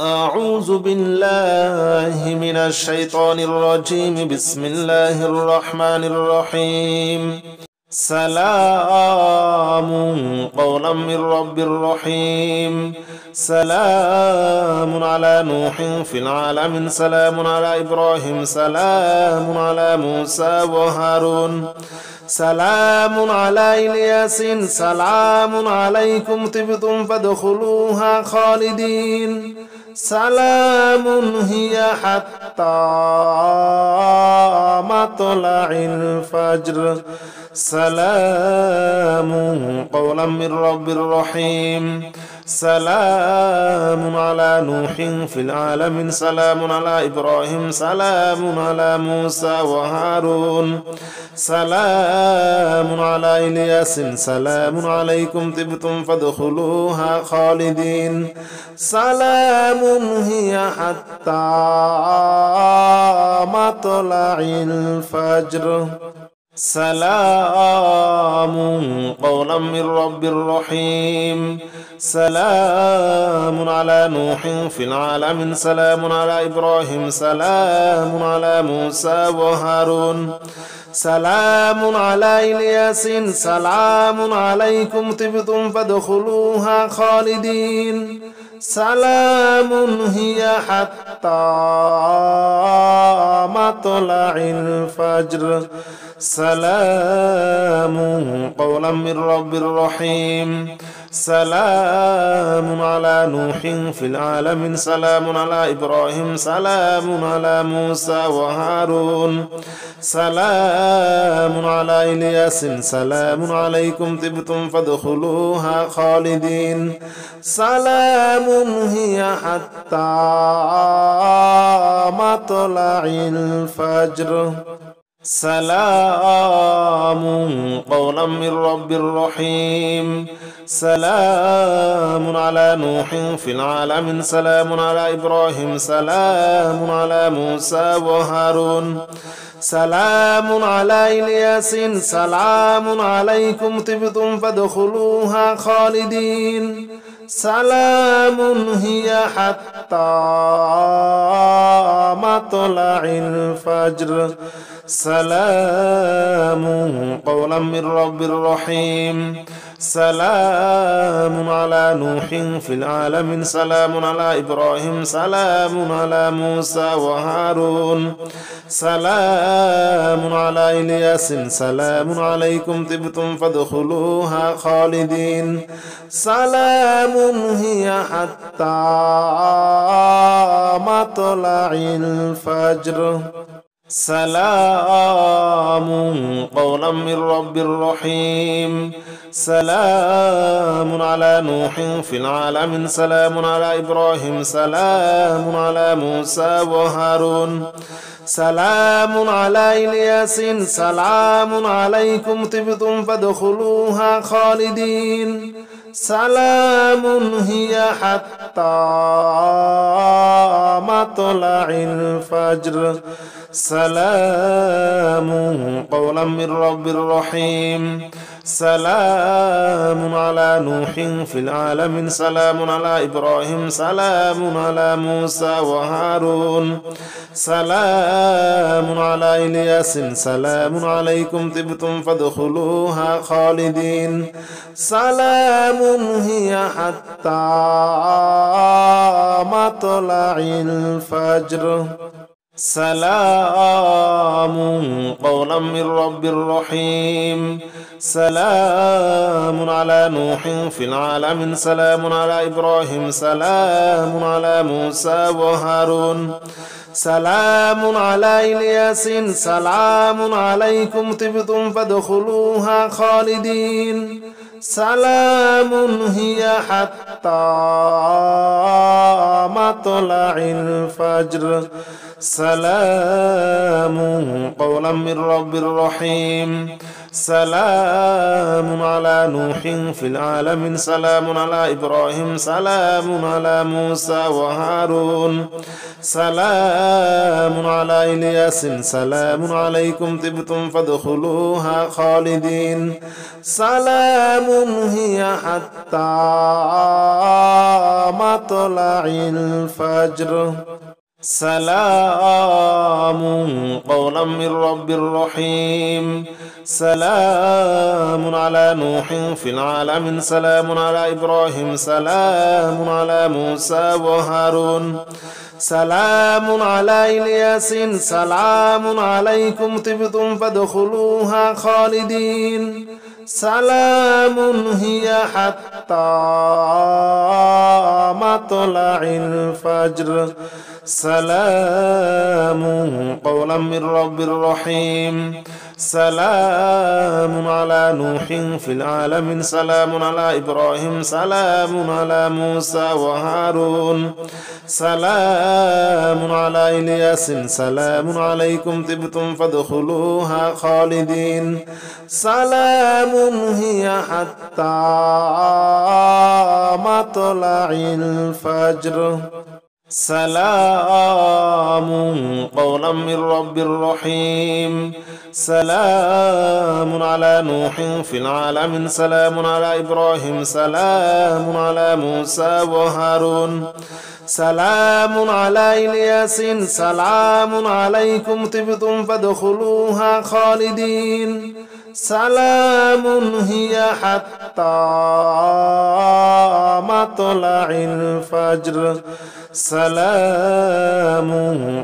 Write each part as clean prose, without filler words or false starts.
أعوذ بالله من الشيطان الرجيم. بسم الله الرحمن الرحيم. سلام قولا من رب رحيم. سلام على نوح في العالمين. سلام على إبراهيم. سلام على موسى وهارون. سلام على إلياس. سلام عليكم طبتم فادخلوها خالدين. سلام هي حتى مطلع الفجر. سلام قولا من رب رحيم. سلام على نوح في العالمين. سلام على إبراهيم. سلام على موسى وهارون. سلام على إلياس. سلام عليكم طبتم فادخلوها خالدين. سلام هي حتى مطلع الفجر. سلام قولا من رب رحيم. سلام على نوح في العالمين. سلام على إبراهيم. سلام على موسى وهارون. سلام على إلياس. سلام عليكم طبتم فادخلوها خالدين. سلام هي حتى مطلع الفجر. سلام قولا من رب رحيم. سلام على نوح في العالمين. سلام على إبراهيم. سلام على موسى وهارون. سلام على إلياس. سلام عليكم طبتم فادخلوها خالدين. سلام هي حتى مطلع الفجر. سلام قولا من رب رحيم. سلام على نوح في العالمين. سلام على إبراهيم. سلام على موسى وهارون. سلام على إلياس. سلام عليكم طبتم فادخلوها خالدين. سلام هي حتى مطلع الفجر. سلام قولا من رب رحيم. سلام على نوح في العالمين. سلام على إبراهيم. سلام على موسى وهارون. سلام على إلياس. سلام عليكم طبتم فادخلوها خالدين. سلام هي حتى مطلع الفجر. سلام قولا من رب رحيم. سلام على نوح في العالمين. سلام على إبراهيم. سلام على موسى وهارون. سلام على إلياس. سلام عليكم طبتم فادخلوها خالدين. سلام هي حتى مطلع الفجر. سلام قولا من رب رحيم. سلام على نوح في العالمين. سلام على إبراهيم. سلام على موسى وهارون. سلام على إلياس. سلام عليكم طبتم فادخلوها خالدين. سلام هي حتى مطلع الفجر. سلام قولا من رب رحيم. سلام على نوح في العالمين. سلام على إبراهيم. سلام على موسى وهارون. سلام على إلياس. سلام عليكم طبتم فادخلوها خالدين. سلام هي حتى مطلع الفجر. سلام قولا من رب رحيم. سلام على نوح في العالمين سلام على إبراهيم سلام على موسى وهارون سلام على إلياس سلام عليكم طبتم فادخلوها خالدين سلام هي حتى مطلع الفجر سلام قولا من رب رحيم سلام على نوح في العالمين سلام على إبراهيم سلام على موسى وهارون سلام على إلياس سلام عليكم طبتم فادخلوها خالدين سلام هي حتى مطلع الفجر سلام قولا من رب رحيم سلام على نوح في العالمين سلام على إبراهيم سلام على موسى وهارون سلام على إلياس سلام عليكم طبتم فادخلوها خالدين سلام هي حتى مطلع الفجر سلام قولا من رب رحيم سلام على نوح في العالمين سلام على إبراهيم سلام على موسى وهارون سلام على إلياس سلام عليكم طبتم فادخلوها خالدين سلام هي حتى مطلع الفجر سلام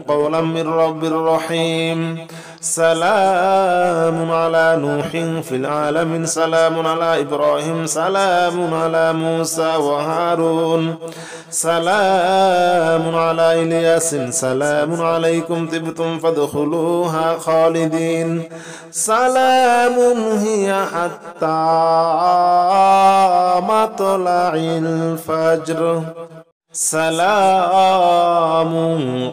قولا من رب رحيم سلام على نوح في العالمين سلام على إبراهيم سلام على موسى وهارون سلام على إلياس سلام عليكم طبتم فادخلوها خالدين سلام هي حتى مطلع الفجر سلام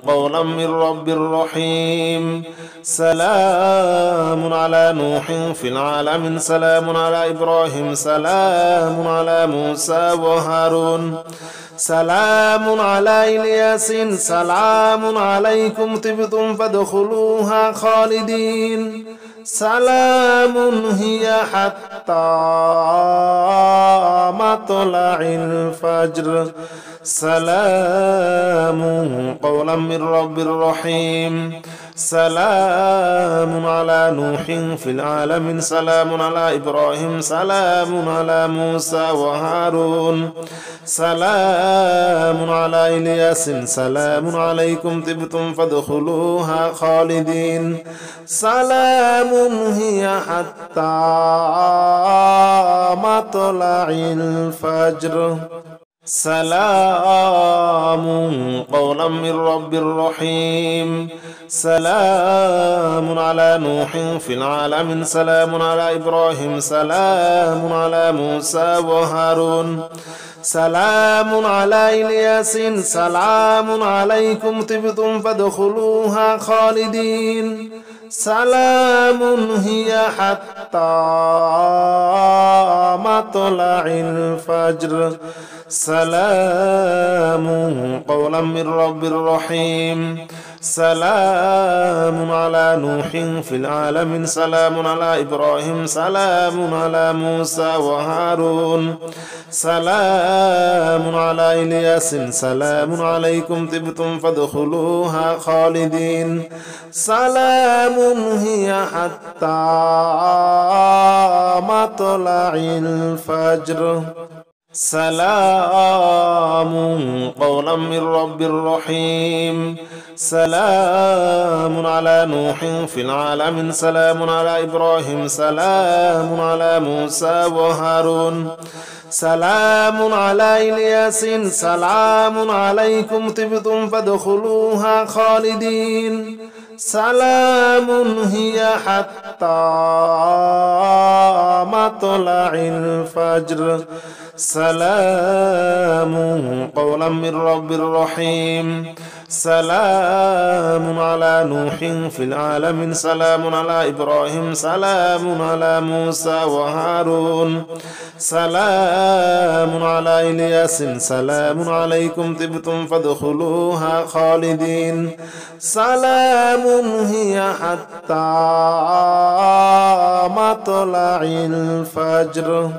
قولا من رب رحيم سلام على نوح في العالمين سلام على إبراهيم سلام على موسى وهارون سلام على إلياس سلام عليكم طبتم فادخلوها خالدين سلام هي حتى مطلع الفجر سلام قولا من رب رحيم سلام على نوح في العالمين سلام على إبراهيم سلام على موسى وهارون سلام على إلياس سلام عليكم طبتم فادخلوها خالدين سلام هي حتى مطلع الفجر سلام قولا من رب رحيم سلام على نوح في العالمين سلام على إبراهيم سلام على موسى وهارون سلام على إلياس سلام عليكم طبتم فادخلوها خالدين سلام هي حتى مطلع الفجر سلام قولا من رب رحيم سلام على نوح في العالمين سلام على إبراهيم سلام على موسى وهارون سلام على إلياس سلام عليكم طبتم فادخلوها خالدين سلام هي حتى مطلع الفجر سلام قولا من رب رحيم سلام على نوح في العالمين سلام على إبراهيم سلام على موسى وهارون سلام على إلياس سلام عليكم طبتم فادخلوها خالدين سلام هي حتى مطلع الفجر سلام قولا من رب رحيم سلام على نوح في العالمين سلام على إبراهيم سلام على موسى وهارون سلام على إلياس سلام عليكم طبتم فادخلوها خالدين سلام هي حتى مطلع الفجر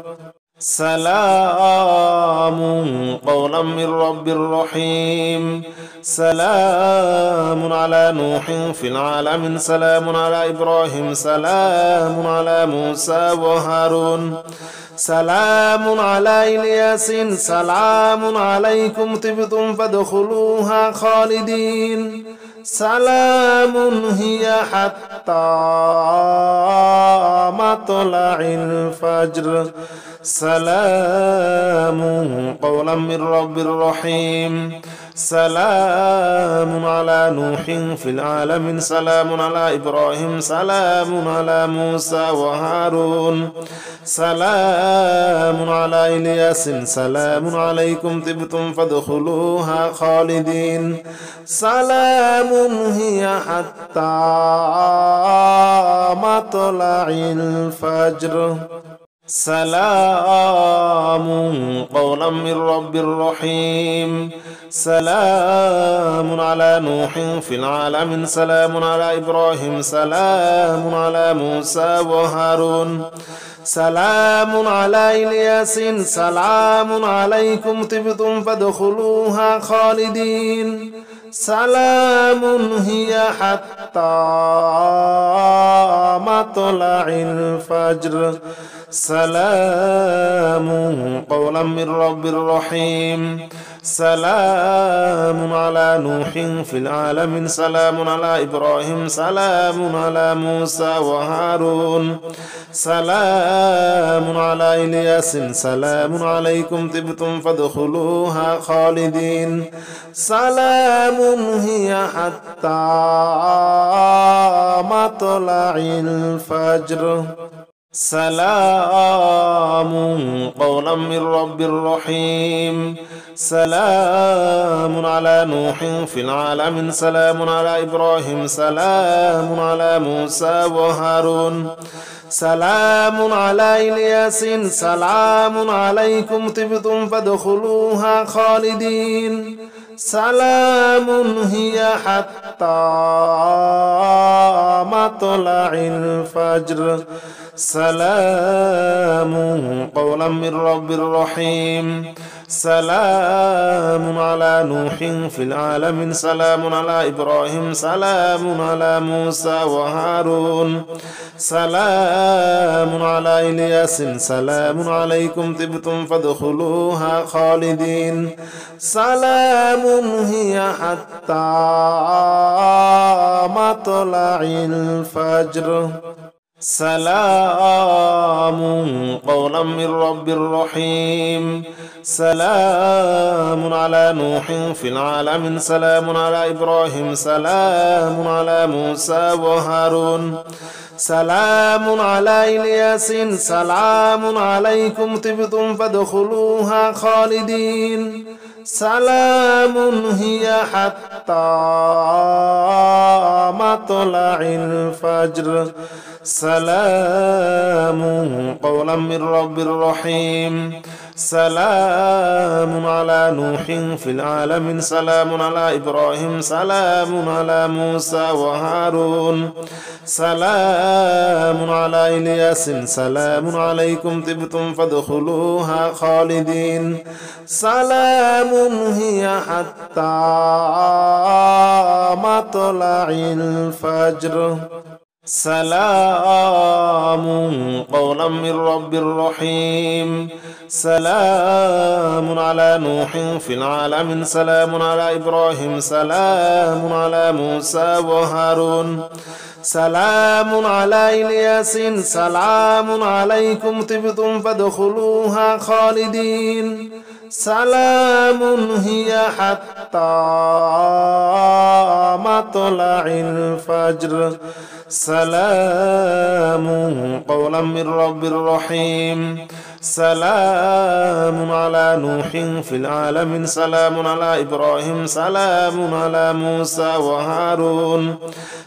سلام قولا من رب رحيم سلام على نوح في العالمين سلام على إبراهيم سلام على موسى وهارون سلام على إلياس سلام عليكم طبتم فادخلوها خالدين سلام هي حتى مطلع الفجر سلام قولا من رب رحيم سلام على نوح في العالمين سلام على إبراهيم سلام على موسى وهارون سلام على إلياس سلام عليكم طبتم فادخلوها خالدين سلام هي حتى مطلع الفجر سلام قولا من رب رحيم سلام على نوح في العالمين سلام على إبراهيم سلام على موسى وهارون سلام على إلياس سلام عليكم طبتم فادخلوها خالدين سلام هي حتى مطلع الفجر سلام قولا من رب رحيم سلام على نوح في العالمين سلام على إبراهيم سلام على موسى وهارون سلام على إلياس سلام عليكم طبتم فادخلوها خالدين سلام هي حتى مطلع الفجر سلام قولا من رب رحيم سلام على نوح في العالمين سلام على إبراهيم سلام على موسى وهارون سلام على إلياس سلام عليكم طبتم فادخلوها خالدين سلام هي حتى مطلع الفجر سلام قولا من رب رحيم سلام على نوح في العالمين سلام على إبراهيم سلام على موسى وهارون سلام على إلياس سلام عليكم طبتم فادخلوها خالدين سلام هي حتى مطلع الفجر سلام قولا من رب رحيم سلام على نوح في العالمين سلام على إبراهيم سلام على موسى وهارون سلام على إلياس سلام عليكم طبتم فادخلوها خالدين سلام هي حتى مطلع الفجر سلام قولا من رب رحيم سلام على نوح في العالمين سلام على إبراهيم سلام على موسى وهارون سلام على إلياس سلام عليكم طبتم فادخلوها خالدين سلام هي حتى مطلع الفجر سلام قولا من رب رحيم سلام على نوح في العالمين سلام على إبراهيم سلام على موسى وهارون سلام على إلياس سلام عليكم طبتم فادخلوها خالدين سلام هي حتى مطلع الفجر سلام قولا من رب رحيم سلام على نوح في العالمين سلام على إبراهيم سلام على موسى وهارون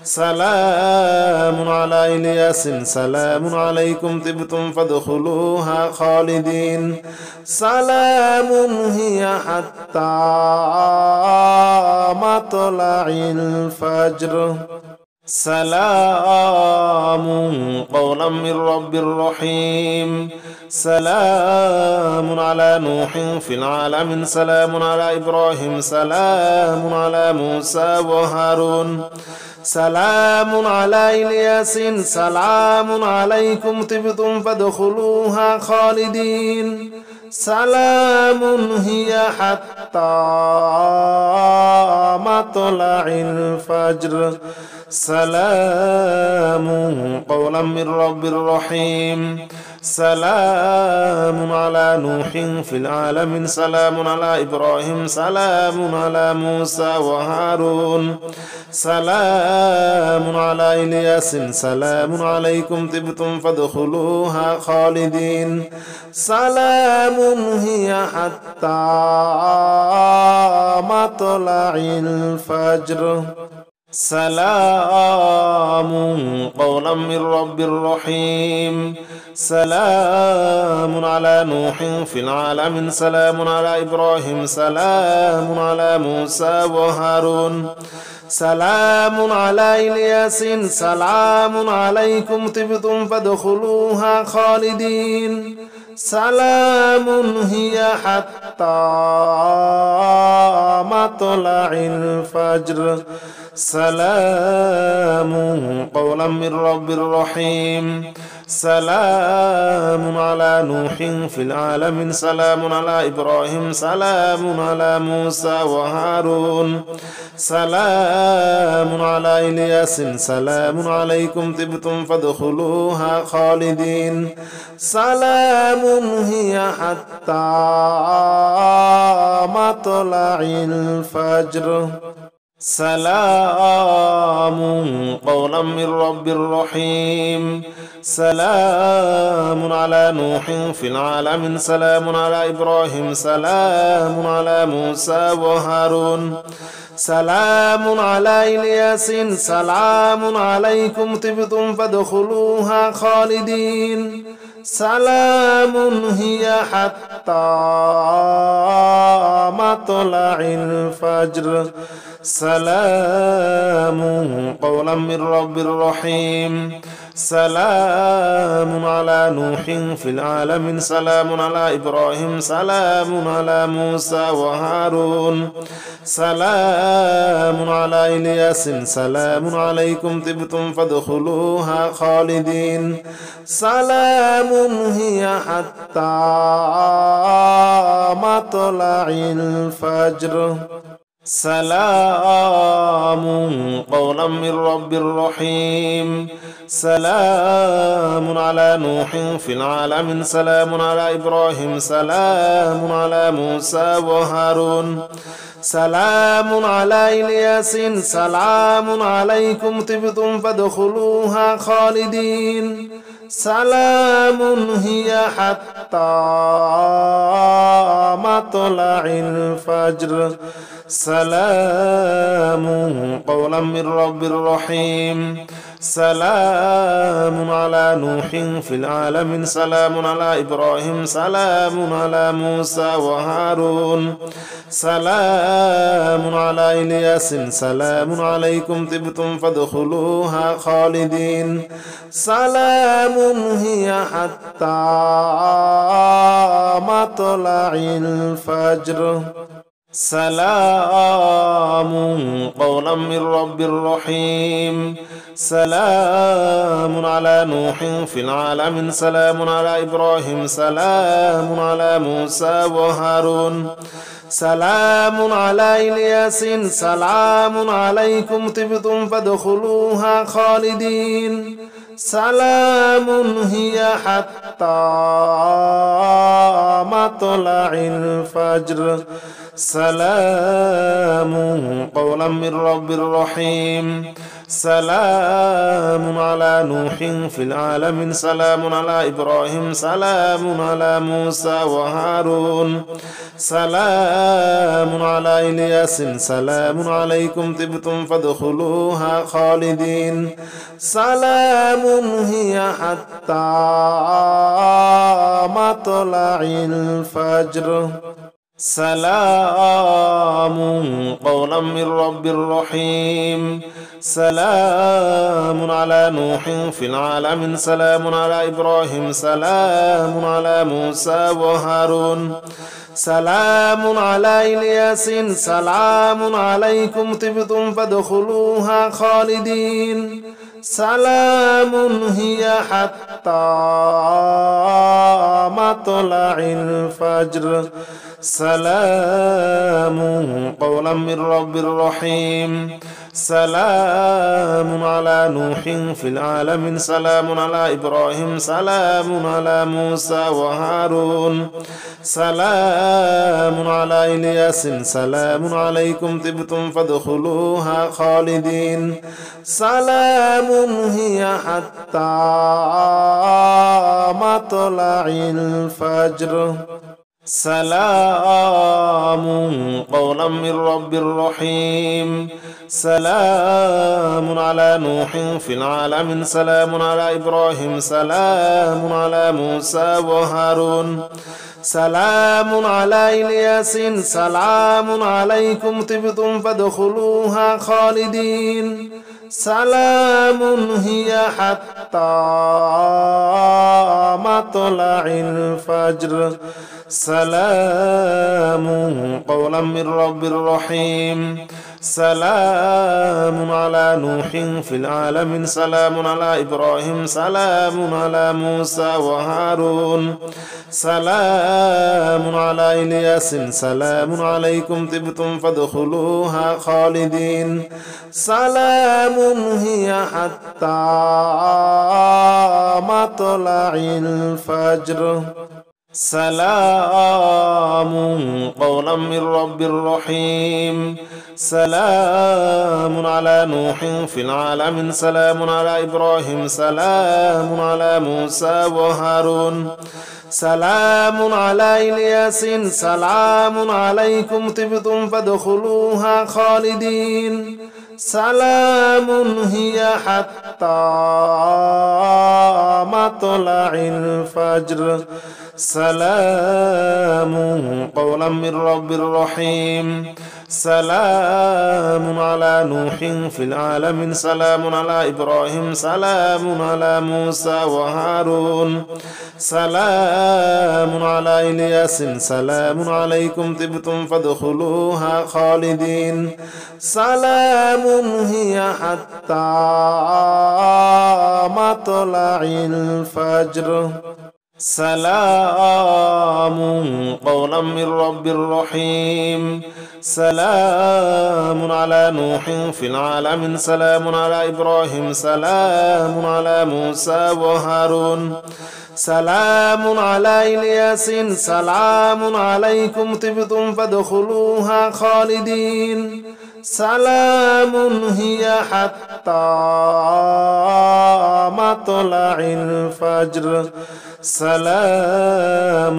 سلام على إلياس سلام عليكم طبتم فادخلوها خالدين سلام هي حتى مطلع الفجر سلام قولا من رب رحيم سلام على نوح في العالمين سلام على إبراهيم سلام على موسى وهارون سلام على إلياس سلام عليكم طبتم فادخلوها خالدين سلام هي حتى مطلع الفجر سلام قولا من رب رحيم سلام على نوح في العالمين سلام على إبراهيم سلام على موسى وهارون سلام على إلياس سلام عليكم طبتم فادخلوها خالدين سلام هي حتى مطلع الفجر سلام قولا من رب رحيم سلام على نوح في العالمين سلام على إبراهيم سلام على موسى وهارون سلام على إلياس سلام عليكم طبتم فادخلوها خالدين سلام هي حتى مطلع الفجر سلام قولا من رب رحيم سلام على نوح في العالمين سلام على إبراهيم سلام على موسى وهارون سلام على إلياس سلام عليكم طبتم فادخلوها خالدين سلام هي حتى مطلع الفجر سلام قولا من رب رحيم سلام على نوح في العالمين سلام على إبراهيم سلام على موسى وهارون سلام على إلياس سلام عليكم طبتم فادخلوها خالدين سلام هي حتى مطلع الفجر سلام قولا من رب رحيم سلام على نوح في العالمين سلام على إبراهيم سلام على موسى وهارون سلام على إلياس سلام عليكم طبتم فادخلوها خالدين سلام هي حتى مطلع الفجر سلام قولا من رب رحيم سلام على نوح في العالمين سلام على إبراهيم سلام على موسى وهارون سلام على إلياس سلام عليكم طبتم فادخلوها خالدين سلام هي حتى مطلع الفجر سلام قولا من رب رحيم سلام على نوح في العالمين سلام على إبراهيم سلام على موسى وهارون سلام على إلياس سلام عليكم طبتم فادخلوها خالدين سلام هي حتى مطلع الفجر سلام قولا من رب رحيم سلام على نوح في العالمين سلام على إبراهيم سلام على موسى وهارون سلام على إلياس سلام عليكم طبتم فادخلوها خالدين سلام هي حتى مطلع الفجر سلام قولا من رب رحيم سلام على نوح في العالمين سلام على إبراهيم سلام على موسى وهارون سلام على إلياس سلام عليكم طبتم فادخلوها خالدين سلام هي حتى مطلع الفجر سلام قولا من رب رحيم سلام على نوح في العالمين سلام على إبراهيم سلام على موسى وهارون سلام على إلياس سلام عليكم طبتم فادخلوها خالدين سلام هي حتى مطلع الفجر سلام قولا من رب رحيم سلام على نوح في العالمين سلام على إبراهيم سلام على موسى وهارون سلام على إلياس سلام عليكم طبتم فادخلوها خالدين سلام هي حتى مطلع الفجر سلام قولا من رب رحيم سلام على نوح في العالمين سلام على إبراهيم سلام على موسى وهارون سلام على إلياس سلام عليكم طبتم فادخلوها خالدين سلام هي حتى مطلع الفجر سلام قولا من رب رحيم سلام على نوح في العالمين سلام على إبراهيم سلام على موسى وهارون سلام على إلياس سلام عليكم طبتم فادخلوها خالدين سلام هي حتى مطلع الفجر سلام قولا من رب رحيم سلام على نوح في العالمين سلام على إبراهيم سلام على موسى وهارون سلام على إلياس سلام عليكم طبتم فادخلوها خالدين سلام هي حتى مطلع الفجر سلام قولا من رب رحيم سلام على نوح في العالمين سلام على إبراهيم سلام على موسى وهارون سلام على إلياس سلام عليكم طبتم فادخلوها خالدين سلام هي حتى مطلع الفجر سلام قولا من رب رحيم سلام على نوح في العالمين سلام على إبراهيم سلام على موسى وهارون سلام على إلياس سلام عليكم طبتم فادخلوها خالدين سلام هي حتى مطلع الفجر سلام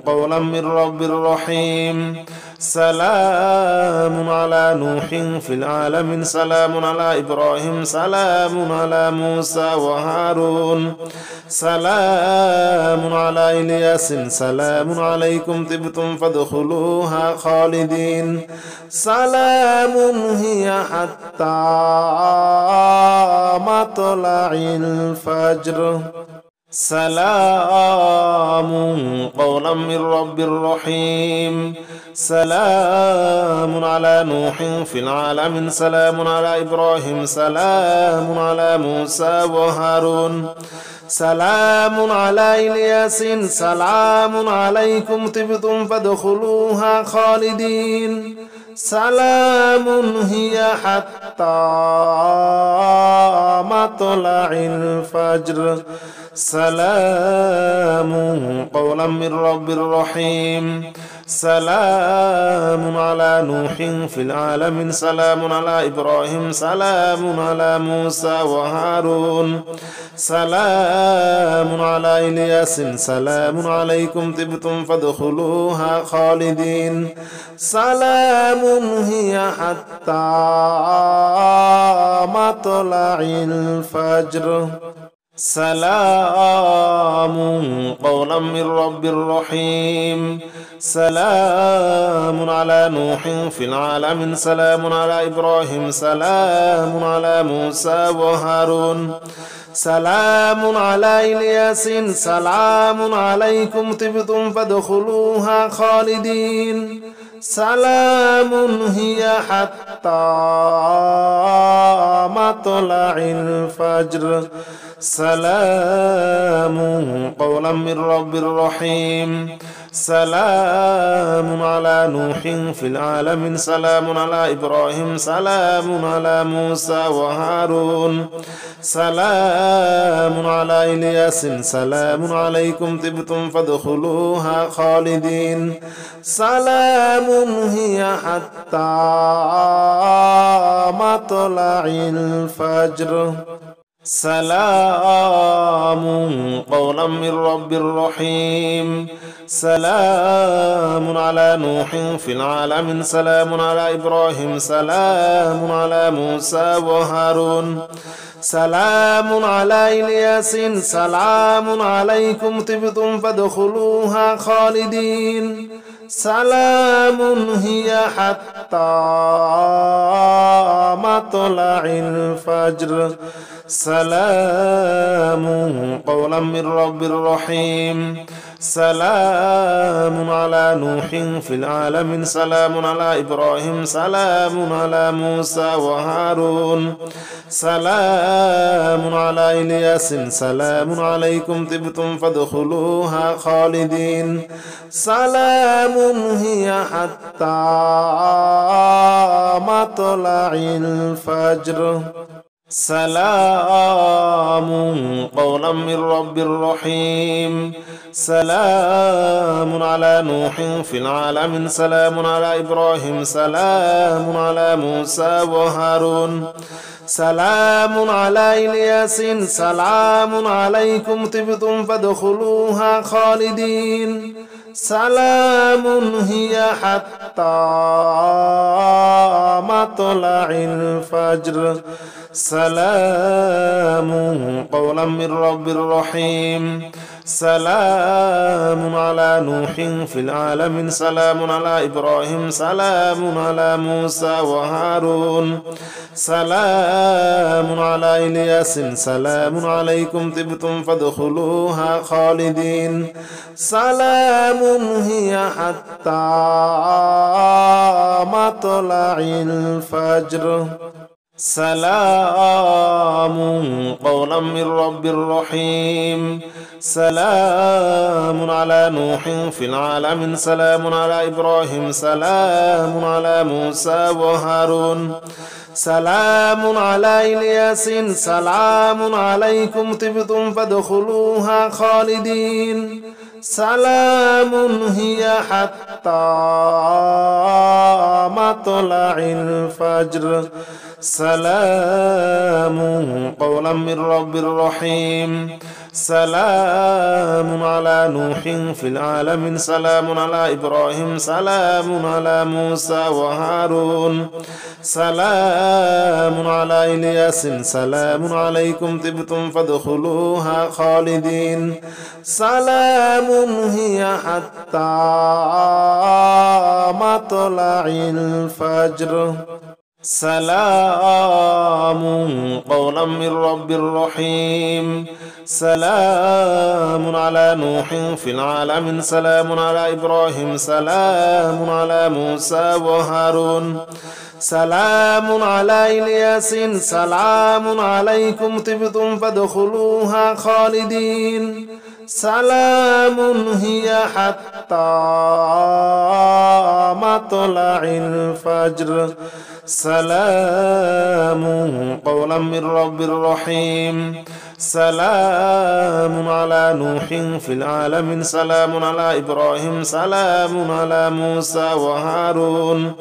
قولا من رب رحيم سلام على نوح في العالمين سلام على إبراهيم سلام على موسى وهارون سلام على إلياس سلام عليكم طبتم فادخلوها خالدين سلام هي حتى مطلع الفجر سلام قولا من رب رحيم سلام على نوح في العالمين سلام على إبراهيم سلام على موسى وهارون سلام على إلياس سلام عليكم طبتم فادخلوها خالدين سلام هي حتى مطلع الفجر سلام قولا من رب رحيم سلام على نوح في العالمين سلام على إبراهيم سلام على موسى وهارون سلام على إلياس سلام عليكم طبتم فادخلوها خالدين سلام هي حتى مطلع الفجر سلام قولا من رب رحيم سلام على نوح في العالمين سلام على إبراهيم سلام على موسى وهارون سلام على إلياس سلام عليكم طبتم فادخلوها خالدين سلام هي حتى مطلع الفجر سلام قولا من رب رحيم سلام على نوح في العالمين سلام على إبراهيم سلام على موسى وهارون سلام على إلياس سلام عليكم طبتم فادخلوها خالدين سلام هي حتى مطلع الفجر سلام قولا من رب رحيم سلام على نوح في العالمين سلام على إبراهيم سلام على موسى وهارون سلام على إلياس سلام عليكم طبتم فادخلوها خالدين سلام هي حتى مطلع الفجر سلام قولا من رب رحيم سلام على نوح في العالمين سلام على إبراهيم سلام على موسى وهارون سلام على إلياس سلام عليكم طبتم فادخلوها خالدين سلام هي حتى مطلع الفجر سلام قولا من رب رحيم سلام على نوح في العالمين سلام على إبراهيم سلام على موسى وهارون سلام على إلياس سلام عليكم طبتم فادخلوها خالدين سلام هي حتى مطلع الفجر سلام قولا من رب رحيم سلام على نوح في العالمين سلام على إبراهيم سلام على موسى وهارون سلام على إلياس سلام عليكم طبتم فادخلوها خالدين سلام هي حتى مطلع الفجر سلام قولا من رب رحيم سلام على نوح في العالمين سلام على إبراهيم سلام على موسى وهارون سلام على إلياس سلام عليكم طبتم فادخلوها خالدين سلام هي حتى مطلع الفجر سلام قولا من رب رحيم سلام على نوح في العالمين سلام على إبراهيم سلام على موسى وهارون سلام على إلياس سلام عليكم طبتم فادخلوها خالدين سلام هي حتى مطلع الفجر سلام قولا من رب رحيم سلام على نوح في العالمين سلام على إبراهيم سلام على موسى وهارون سلام على إلياس سلام عليكم طبتم فادخلوها خالدين سلام هي حتى مطلع الفجر سلام قولا من رب رحيم سلام على نوح في العالمين سلام على إبراهيم سلام على موسى وهارون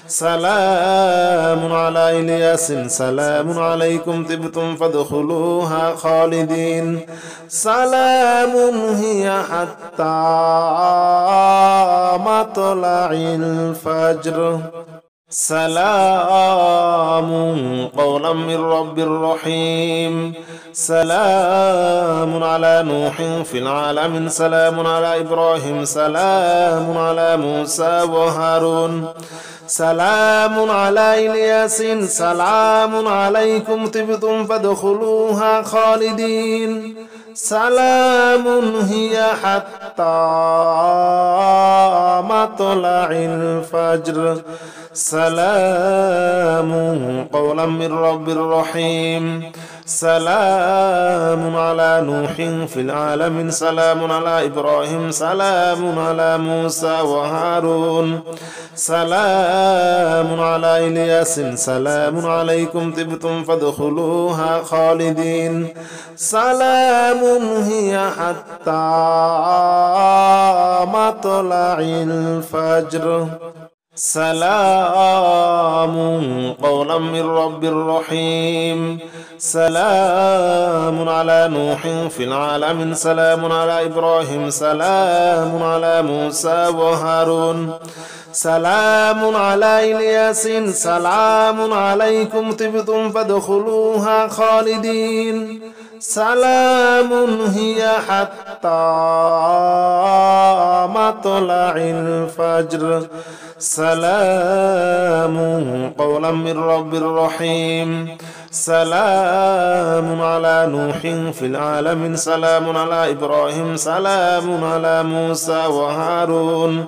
سلام على إلياس سلام عليكم طبتم فادخلوها خالدين سلام هي حتى مطلع الفجر سلام قولا من رب رحيم سلام على نوح في العالمين سلام على إبراهيم سلام على موسى وهارون سلام على إلياس سلام عليكم طبتم فادخلوها خالدين سلام هي حتى مطلع الفجر سلام قولا من رب رحيم سلام على نوح في العالمين سلام على إبراهيم سلام على موسى وهارون سلام على إلياس سلام عليكم طبتم فادخلوها خالدين سلام هي حتى مطلع الفجر سلام قولا من رب رحيم سلام على نوح في العالمين سلام على إبراهيم سلام على موسى وهارون سلام على إلياس سلام عليكم طبتم فادخلوها خالدين سلام هي حتى مطلع الفجر سلام قولا من رب رحيم سلام على نوح في العالمين سلام على إبراهيم سلام على موسى وهارون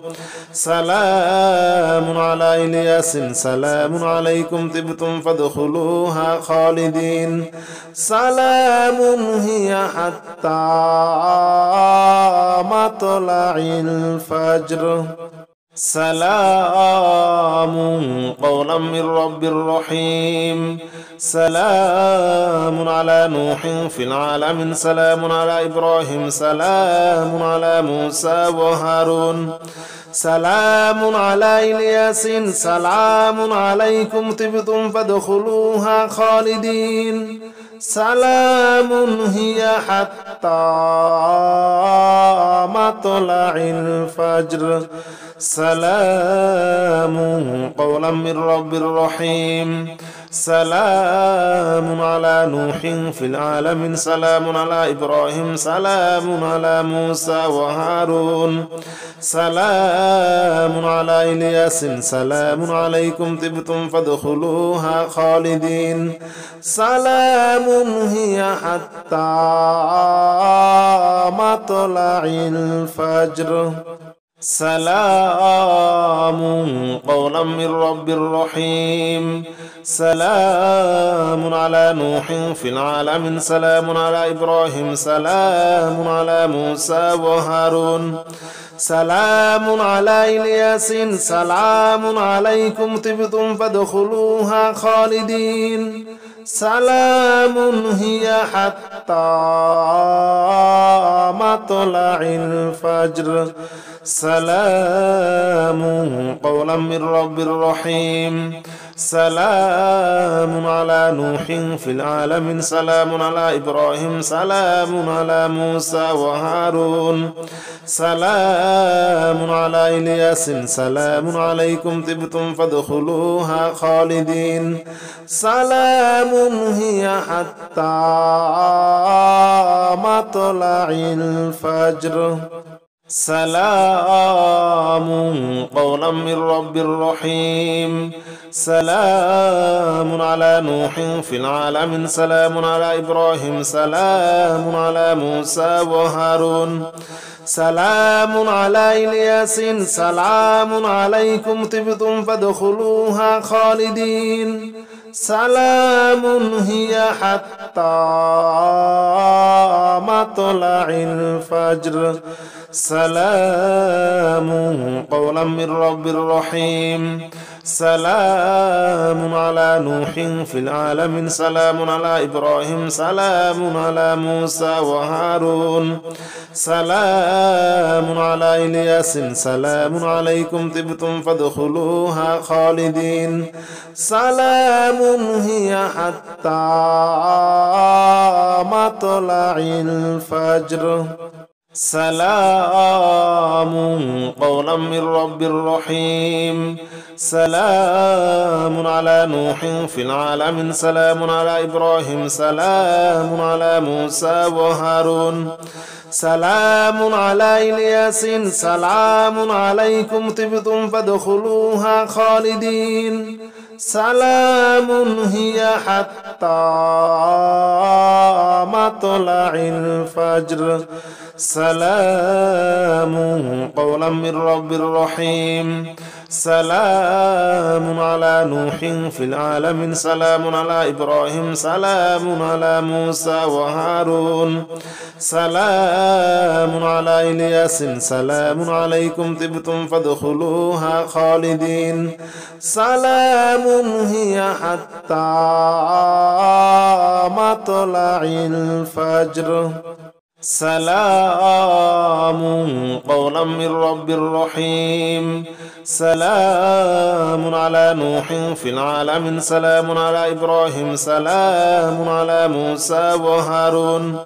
سلام على إلياس سلام عليكم طبتم فادخلوها خالدين سلام هي حتى مطلع الفجر سلام قولا من رب رحيم سلام على نوح في العالمين سلام على إبراهيم سلام على موسى وهارون سلام على إلياس سلام عليكم طبتم فادخلوها خالدين سلام هي حتى مطلع الفجر سلام قولا من رب رحيم سلام على نوح في العالمين سلام على إبراهيم سلام على موسى وهارون سلام على إلياس سلام عليكم طبتم فادخلوها خالدين سلام هي حتى مطلع الفجر سلام قولا من رب رحيم سلام على نوح في العالمين سلام على إبراهيم سلام على موسى وهارون سلام على إلياس سلام عليكم طبتم فادخلوها خالدين سلام هي حتى مطلع الفجر سلام قولا من رب رحيم سلام على نوح في العالمين سلام على إبراهيم سلام على موسى وهارون سلام على إلياس سلام عليكم طبتم فادخلوها خالدين سلام هي حتى مطلع الفجر سلام قولا من رب رحيم سلام على نوح في العالمين سلام على إبراهيم سلام على موسى وهارون سلام على إلياس سلام عليكم طبتم فادخلوها خالدين سلام هي حتى مطلع الفجر سلام قولا من رب رحيم سلام على نوح في العالمين سلام على إبراهيم سلام على موسى وهارون سلام على إلياس سلام عليكم طبتم فادخلوها خالدين سلام هي حتى مطلع الفجر سلام قولا من رب رحيم سلام على نوح في العالمين سلام على إبراهيم سلام على موسى وهارون سلام على إلياس سلام عليكم طبتم فادخلوها خالدين سلام هي حتى مطلع الفجر سلام قولا من رب رحيم سلام على نوح في العالمين سلام على إبراهيم سلام على موسى وهارون سلام على إلياس سلام عليكم طبتم فادخلوها خالدين سلام هي حتى مطلع الفجر سلام قولا من رب رحيم سلام على نوح في العالمين سلام على إبراهيم سلام على موسى وهارون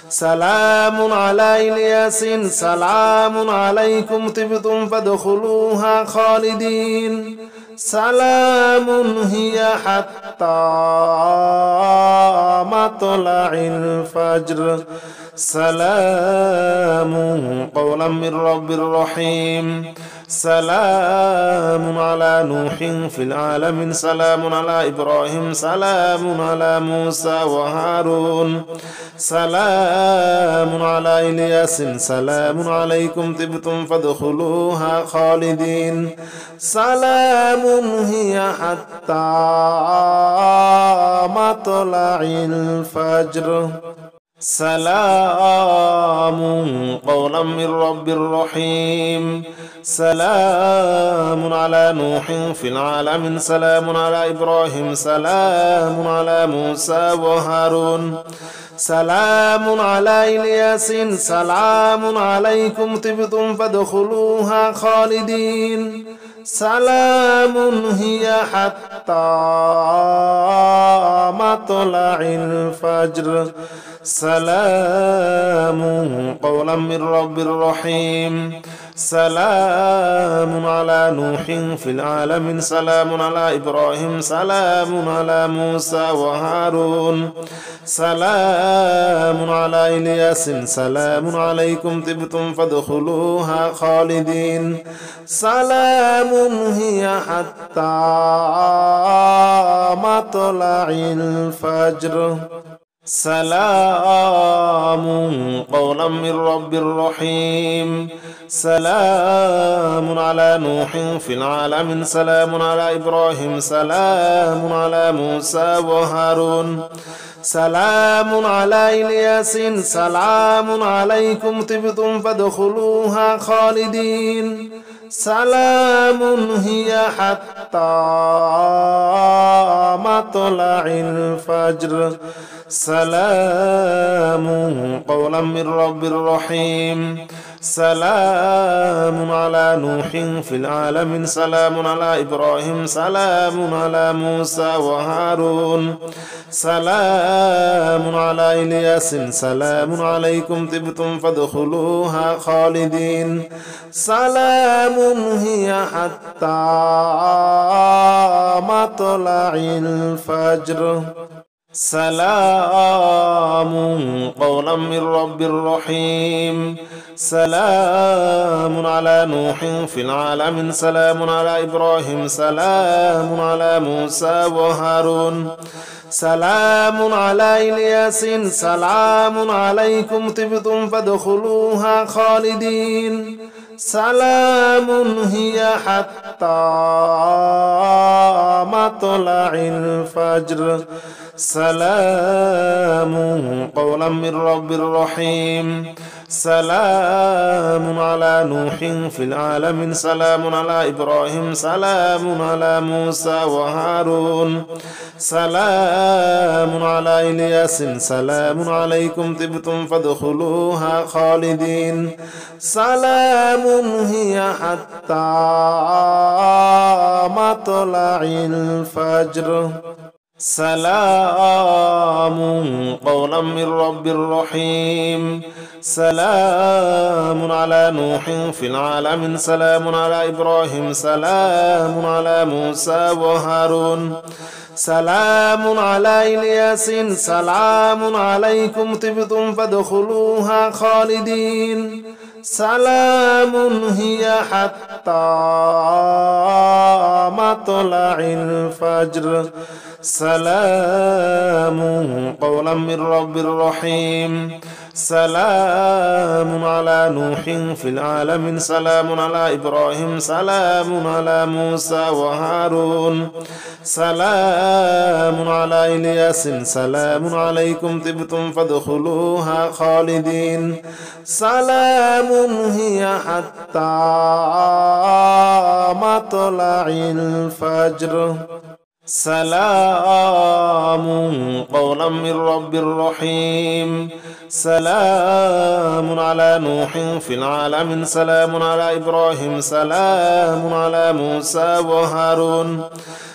سلام على إلياس سلام عليكم طبتم فادخلوها خالدين سلام هي حتى مطلع الفجر سلام قولا من رب رحيم سلام على نوح في العالمين سلام على إبراهيم سلام على موسى وهارون سلام على إلياس سلام عليكم طبتم فادخلوها خالدين سلام هي حتى مطلع الفجر سلام قولا من رب رحيم سلام على نوح في العالمين سلام على إبراهيم سلام على موسى وهارون سلام على إلياس سلام عليكم طبتم فادخلوها خالدين سلام هي حتى مطلع الفجر سلام قولا من رب رحيم سلام على نوح في العالمين سلام على إبراهيم سلام على موسى وهارون سلام على إلياس سلام عليكم طبتم فادخلوها خالدين سلام هي حتى مطلع الفجر سلام قولا من رب رحيم سلام على نوح في العالمين سلام على إبراهيم سلام على موسى وهارون سلام على إلياس سلام عليكم طبتم فادخلوها خالدين سلام هي حتى مطلع الفجر سلام قولا من رب رحيم سلام على نوح في العالمين سلام على إبراهيم سلام على موسى وهارون سلام على إلياس سلام عليكم طبتم فادخلوها خالدين سلام هي حتى مطلع الفجر سلام قولا من رب رحيم سلام على نوح في العالمين سلام على إبراهيم سلام على موسى وهارون سلام على إلياس سلام عليكم طبتم فادخلوها خالدين سلام هي حتى مطلع الفجر سلام قولا من رب رحيم سلام على نوح في العالمين سلام على إبراهيم سلام على موسى وهارون سلام على إلياس سلام عليكم طبتم فادخلوها خالدين سلام هي حتى مطلع الفجر سلام قولا من رب رحيم سلام على نوح في العالمين سلام على إبراهيم سلام على موسى وهارون سلام على إلياس سلام عليكم طبتم فادخلوها خالدين سلام هي حتى مطلع الفجر سلام قولا من رب رحيم سلام على نوح في العالمين سلام على إبراهيم سلام على موسى وهارون سلام على إلياس سلام عليكم طبتم فادخلوها خالدين سلام هي حتى مطلع الفجر سلام قولا من رب رحيم سلام على نوح في العالمين سلام على إبراهيم سلام على موسى وهارون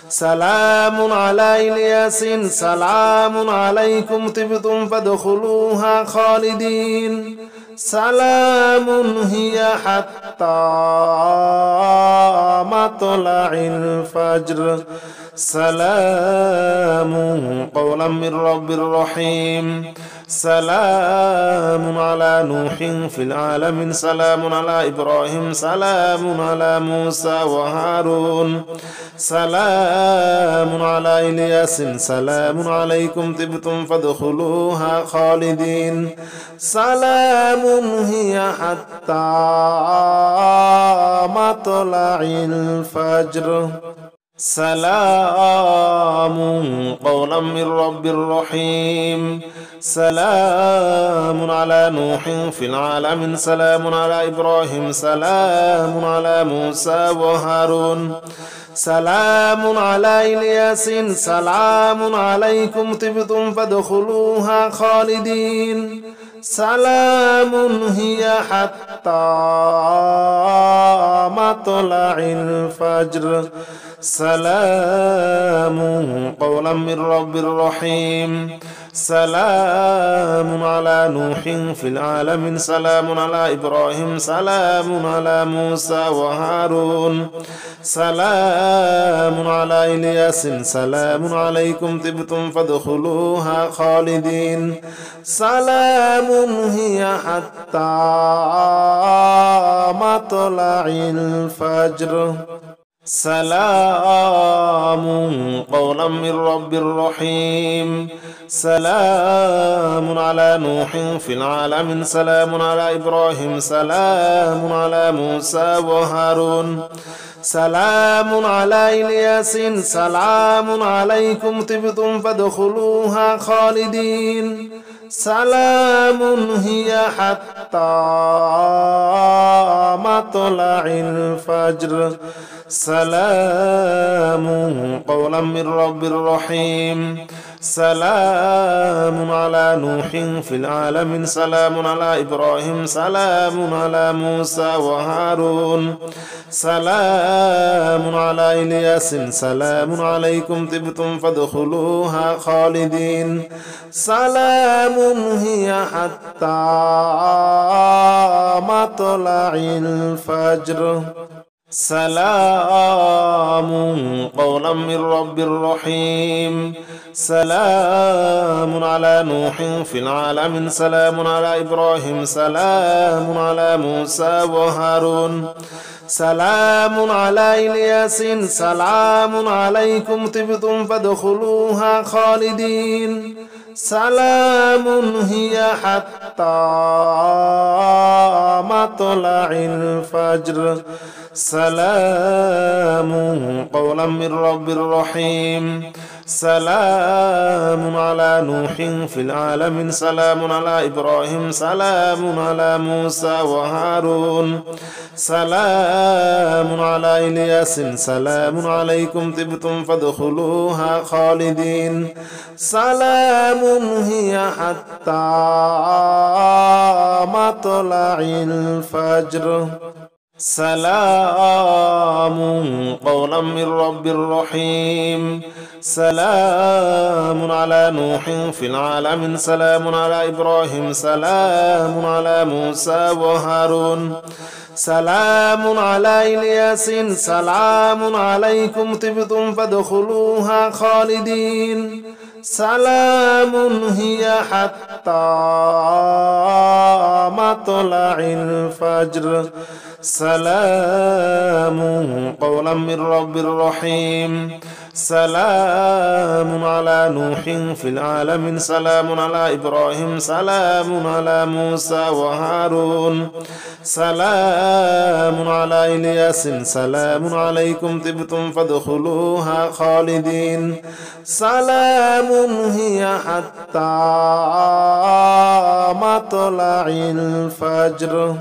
سلام على إلياس سلام عليكم طبتم فادخلوها خالدين سلام هي حتى مطلع الفجر سلام قولا من رب رحيم سلام على نوح في العالمين سلام على إبراهيم سلام على موسى وهارون سلام على إلياس سلام عليكم طبتم فادخلوها خالدين سلام هي حتى مطلع الفجر سلام قولا من رب رحيم سلام على نوح في العالمين سلام على إبراهيم سلام على موسى وهارون سلام على إلياس سلام عليكم طبتم فادخلوها خالدين سلام هي حتى مطلع الفجر سلام قولا من رب رحيم سلام على نوح في العالمين سلام على إبراهيم سلام على موسى وهارون سلام على إلياس سلام عليكم طبتم فادخلوها خالدين سلام هي حتى مطلع الفجر سلام قولا من رب رحيم سلام على نوح في العالمين سلام على إبراهيم سلام على موسى وهارون سلام على إلياس سلام عليكم طبتم فادخلوها خالدين سلام هي حتى مطلع الفجر سلام قولا من رب رحيم سلام على نوح في العالمين سلام على إبراهيم سلام على موسى وهارون سلام على إلياس سلام عليكم طبتم فادخلوها خالدين سلام هي حتى مطلع الفجر سلام قولا من رب رحيم سلام على نوح في العالمين سلام على إبراهيم سلام على موسى وهارون سلام على إلياس سلام عليكم طبتم فادخلوها خالدين سلام هي حتى مطلع الفجر سلام قولا من رب رحيم سلام على نوح في العالمين سلام على إبراهيم سلام على موسى وهارون سلام على إلياس سلام عليكم طبتم فادخلوها خالدين سلام هي حتى مطلع الفجر سلام قولا من رب رحيم سلام على نوح في العالمين سلام على إبراهيم سلام على موسى وهارون سلام على إلياس سلام عليكم طبتم فادخلوها خالدين سلام هي حتى مطلع الفجر سلام قولا من رب رحيم سلام على نوح في العالمين سلام على إبراهيم سلام على موسى وهارون سلام على إلياس سلام عليكم طبتم فادخلوها خالدين سلام هي حتى مطلع الفجر